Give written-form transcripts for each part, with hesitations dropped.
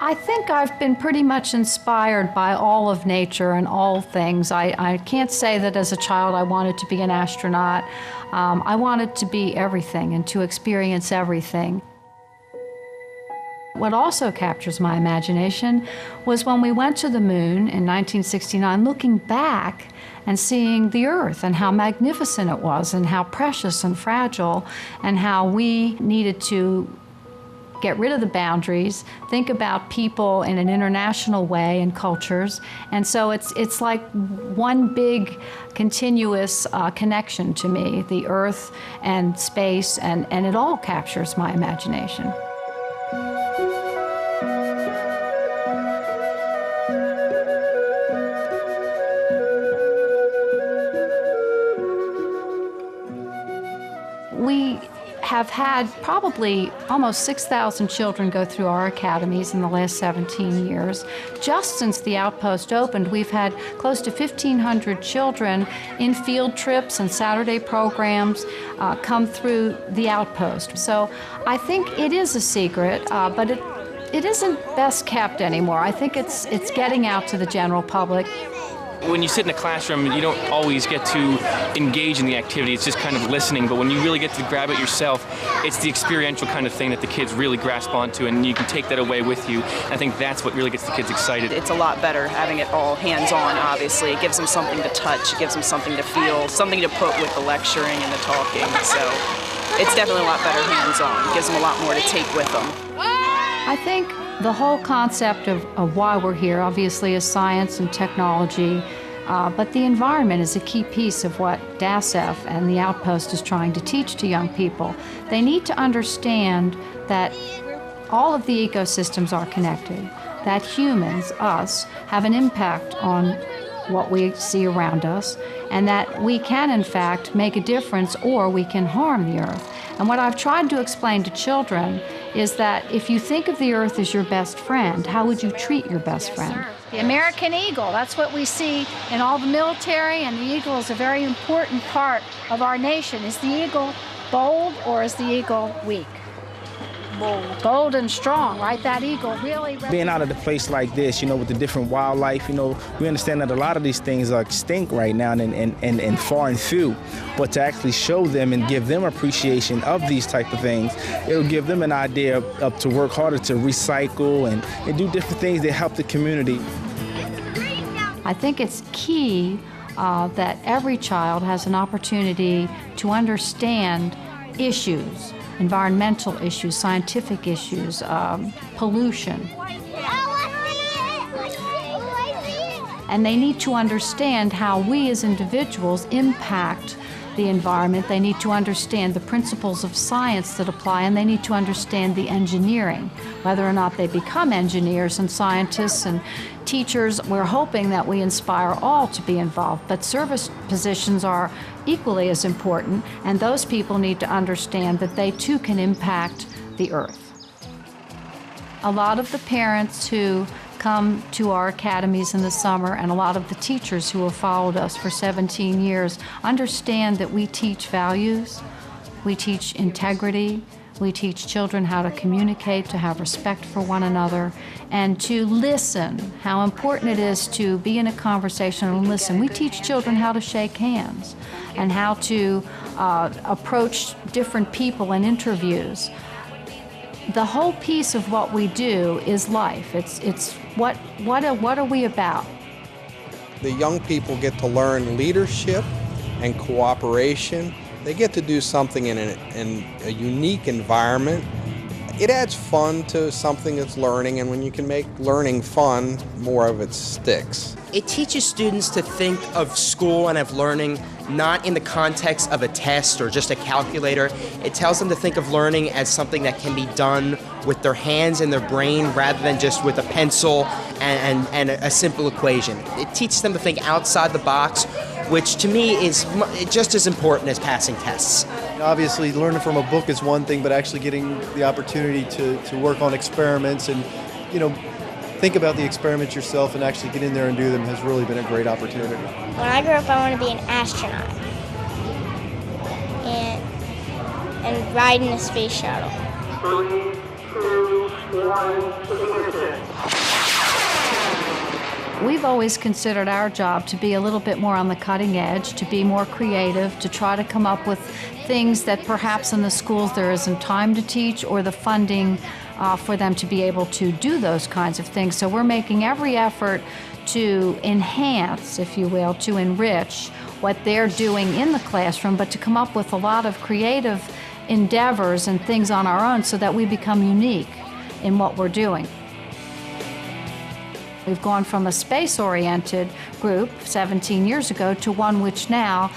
I think I've been pretty much inspired by all of nature and all things. I can't say that as a child I wanted to be an astronaut. I wanted to be everything and to experience everything. What also captures my imagination was when we went to the moon in 1969, looking back and seeing the Earth and how magnificent it was and how precious and fragile, and how we needed to get rid of the boundaries, think about people in an international way and cultures. And so it's like one big continuous connection to me, the Earth and space, and it all captures my imagination. We have had probably almost 6,000 children go through our academies in the last 17 years. Just since the outpost opened, we've had close to 1,500 children in field trips and Saturday programs come through the outpost. So I think it is a secret, but it isn't best kept anymore. I think it's getting out to the general public. When you sit in a classroom, you don't always get to engage in the activity. It's just kind of listening. But when you really get to grab it yourself, it's the experiential kind of thing that the kids really grasp onto, and you can take that away with you. I think that's what really gets the kids excited. It's a lot better having it all hands-on, obviously. It gives them something to touch, it gives them something to feel, something to put with the lecturing and the talking. So it's definitely a lot better hands-on. It gives them a lot more to take with them. I think the whole concept of why we're here, obviously, is science and technology, but the environment is a key piece of what DASEF and the Outpost is trying to teach to young people. They need to understand that all of the ecosystems are connected, that humans, us, have an impact on what we see around us, and that we can, in fact, make a difference or we can harm the Earth. And what I've tried to explain to children is that if you think of the Earth as your best friend, how would you treat your best friend? The American eagle, that's what we see in all the military, and the eagle is a very important part of our nation. Is the eagle bold or is the eagle weak? Bold. Bold and strong, right? That eagle really... Being out of a place like this, with the different wildlife, we understand that a lot of these things are extinct right now and far and few. But to actually show them and give them appreciation of these type of things, it'll give them an idea of to work harder to recycle and do different things that help the community. I think it's key that every child has an opportunity to understand issues, environmental issues, scientific issues, pollution. And they need to understand how we as individuals impact the environment. They need to understand the principles of science that apply, and they need to understand the engineering, whether or not they become engineers and scientists and teachers. We're hoping that we inspire all to be involved, but service positions are equally as important, and those people need to understand that they too can impact the Earth. A lot of the parents who come to our academies in the summer, and a lot of the teachers who have followed us for 17 years, understand that we teach values, we teach integrity, we teach children how to communicate, to have respect for one another, and to listen, how important it is to be in a conversation and listen. We teach children how to shake hands and how to approach different people in interviews. The whole piece of what we do is life. It's what are we about? The young people get to learn leadership and cooperation. They get to do something in a unique environment. It adds fun to something that's learning, and when you can make learning fun, more of it sticks. It teaches students to think of school and of learning not in the context of a test or just a calculator. It tells them to think of learning as something that can be done with their hands and their brain rather than just with a pencil and a simple equation. It teaches them to think outside the box, which to me is just as important as passing tests. Obviously, learning from a book is one thing, but actually getting the opportunity to work on experiments and, think about the experiments yourself and actually get in there and do them has really been a great opportunity. When I grow up, I want to be an astronaut and ride in a space shuttle. 3, 2, We've always considered our job to be a little bit more on the cutting edge, to be more creative, to try to come up with things that perhaps in the schools there isn't time to teach or the funding for them to be able to do those kinds of things. So we're making every effort to enhance, if you will, to enrich what they're doing in the classroom, but to come up with a lot of creative endeavors and things on our own so that we become unique in what we're doing. We've gone from a space-oriented group 17 years ago to one which now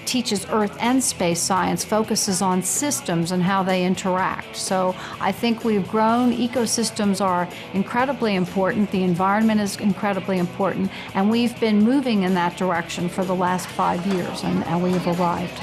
teaches earth and space science, focuses on systems and how they interact. So I think we've grown. Ecosystems are incredibly important. The environment is incredibly important. And we've been moving in that direction for the last 5 years, and we have arrived.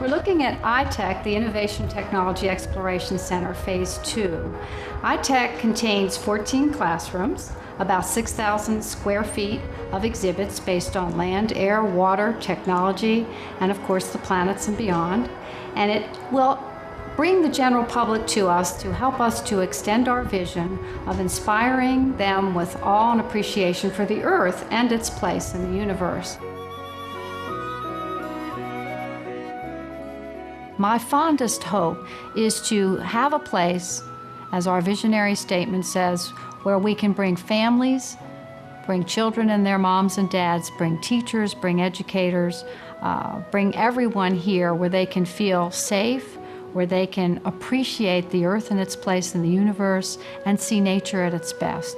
We're looking at iTech, the Innovation Technology Exploration Center, Phase 2. iTech contains 14 classrooms, about 6,000 square feet of exhibits based on land, air, water, technology, and of course the planets and beyond. And it will bring the general public to us to help us to extend our vision of inspiring them with awe and appreciation for the Earth and its place in the universe. My fondest hope is to have a place, as our visionary statement says, where we can bring families, bring children and their moms and dads, bring teachers, bring educators, bring everyone here where they can feel safe, where they can appreciate the Earth and its place in the universe, and see nature at its best.